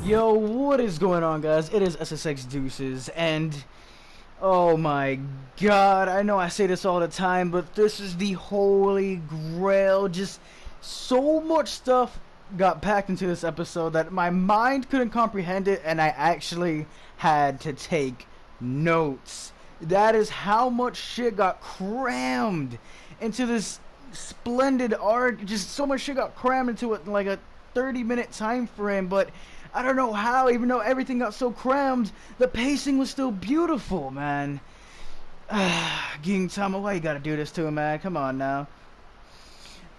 Yo, what is going on, guys? It is SSX Deuces, and oh my god, I know I say this all the time, but this is the holy grail. Just so much stuff got packed into this episode that my mind couldn't comprehend it, and I actually had to take notes. That is how much shit got crammed into this splendid arc. Just so much shit got crammed into it in like a 30-minute time frame, but I don't know how, even though everything got so crammed, the pacing was still beautiful, man. Gintama, why you gotta do this to him, man? Come on now.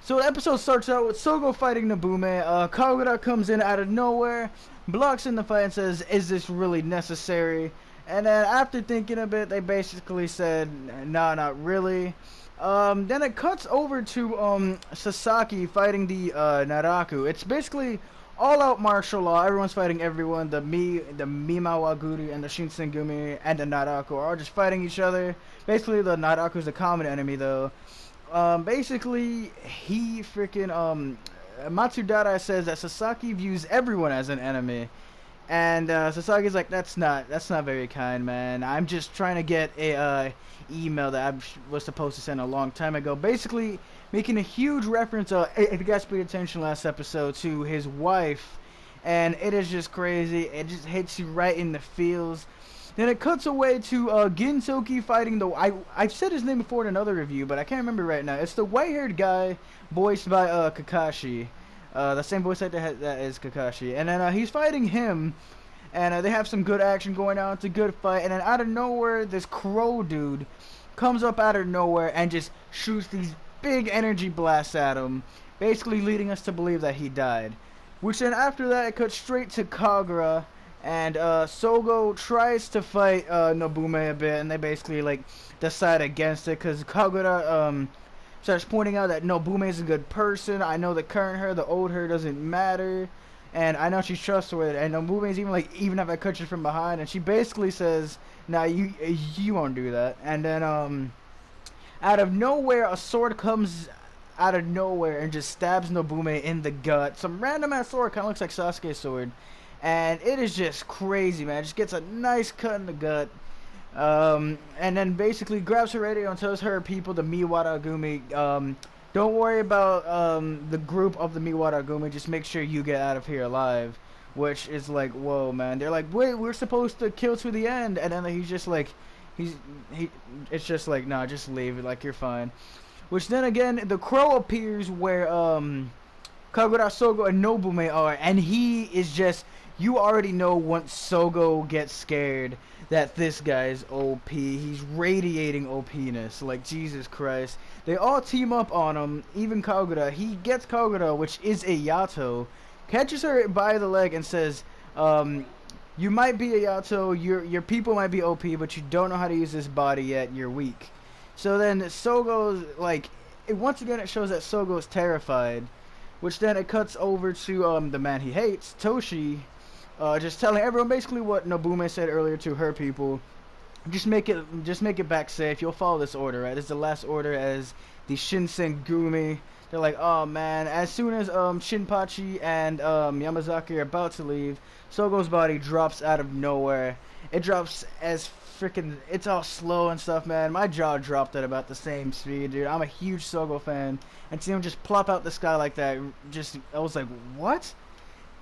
So the episode starts out with Sogo fighting Nobume. Kagura comes in out of nowhere, blocks in the fight and says, "Is this really necessary?" And then after thinking a bit, they basically said, "Nah, not really." Then it cuts over to Sasaki fighting the Naraku. It's basically all-out martial law. Everyone's fighting everyone. The Mimawaguri and the Shinsengumi and the Naraku are all just fighting each other. Basically, the Naraku's a common enemy, though. Basically, he freaking Matsudara says that Sasaki views everyone as an enemy. And Sasaki's like, that's not very kind, man. I'm just trying to get a email that I was supposed to send a long time ago. Basically, making a huge reference, if you guys paid attention last episode, to his wife. And it is just crazy. It just hits you right in the feels. Then it cuts away to Gintoki fighting the... I've said his name before in another review, but I can't remember right now. It's the white-haired guy voiced by Kakashi. The same voice actor that is Kakashi. And then he's fighting him. And they have some good action going on. It's a good fight. And then out of nowhere, this crow dude comes up out of nowhere and just shoots these big energy blasts at him. Basically leading us to believe that he died. Which then after that, it cuts straight to Kagura. And Sogo tries to fight Nobume a bit. And they basically like decide against it. Because Kagura starts pointing out that Nobume is a good person. I know the current her, the old her doesn't matter. And I know she's trustworthy. And Nobume's even like, even if I cut you from behind. And she basically says, nah, you won't do that. And then out of nowhere, a sword comes out of nowhere and just stabs Nobume in the gut. Some random ass sword, kind of looks like Sasuke's sword. And it is just crazy, man. Just gets a nice cut in the gut. And then basically grabs her radio and tells her people, the Miwaragumi, don't worry about the group of the Miwaragumi, just make sure you get out of here alive. Which is like, whoa, man. They're like, wait, we're supposed to kill to the end. And then he's just like, it's just like, nah, just leave it, like, you're fine. Which then again, the crow appears where Kagura, Sogo, and Nobume are. And he is just, you already know once Sogo gets scared that this guy's OP. He's radiating OPness. Like, Jesus Christ. They all team up on him. Even Kagura. He gets Kagura, which is a Yato. Catches her by the leg and says, you might be a Yato. Your people might be OP, but you don't know how to use this body yet. You're weak. So then Sogo's, like, once again it shows that Sogo's terrified. Which then it cuts over to the man he hates, Toshi. Just telling everyone basically what Nobume said earlier to her people. Just make it back safe. You'll follow this order, right? This is the last order as the Shinsengumi. They're like, oh man. As soon as Shinpachi and Yamazaki are about to leave, Sogo's body drops out of nowhere. It drops as freaking, it's all slow and stuff, man. My jaw dropped at about the same speed, dude. I'm a huge Sogo fan, and seeing him just plop out the sky like that, I was like, what?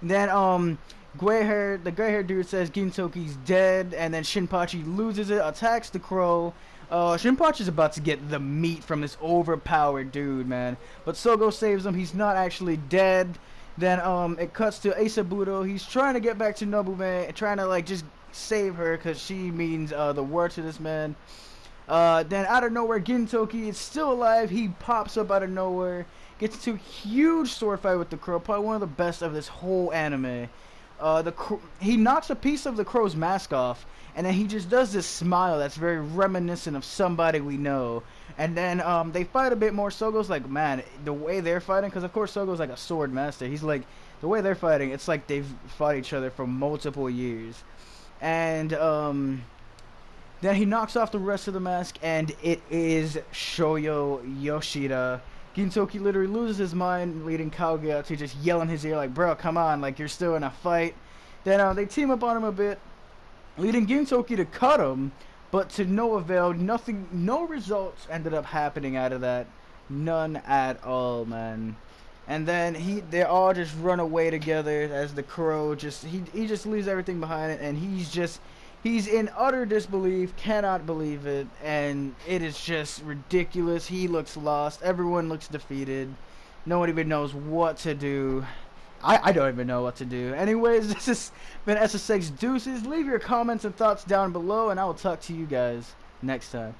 And then the gray-haired dude says Gintoki's dead, and then Shinpachi loses it, attacks the crow. Shinpachi's about to get the meat from this overpowered dude, man. But Sogo saves him. He's not actually dead. Then it cuts to Asabuto. He's trying to get back to Nobume, trying to like just save her because she means the world to this man. Then out of nowhere, Gintoki is still alive. He pops up out of nowhere, gets into a huge sword fight with the crow, probably one of the best of this whole anime. He knocks a piece of the crow's mask off, and then he just does this smile that's very reminiscent of somebody we know. And then they fight a bit more. Sogo's like, man, the way they're fighting, because of course Sogo's like a sword master. He's like, the way they're fighting, it's like they've fought each other for multiple years. And then he knocks off the rest of the mask, and it is Shoyo Yoshida. Gintoki literally loses his mind, leading Kaguya to just yell in his ear like, bro, come on, like, you're still in a fight. Then they team up on him a bit, leading Gintoki to cut him, but to no avail. Nothing, no results ended up happening out of that. None at all, man. And then they all just run away together as the crow he just leaves everything behind it, and he's in utter disbelief, cannot believe it, and it is just ridiculous. He looks lost, everyone looks defeated, no one even knows what to do. I don't even know what to do. Anyways, this has been SSX Deuces. Leave your comments and thoughts down below, and I will talk to you guys next time.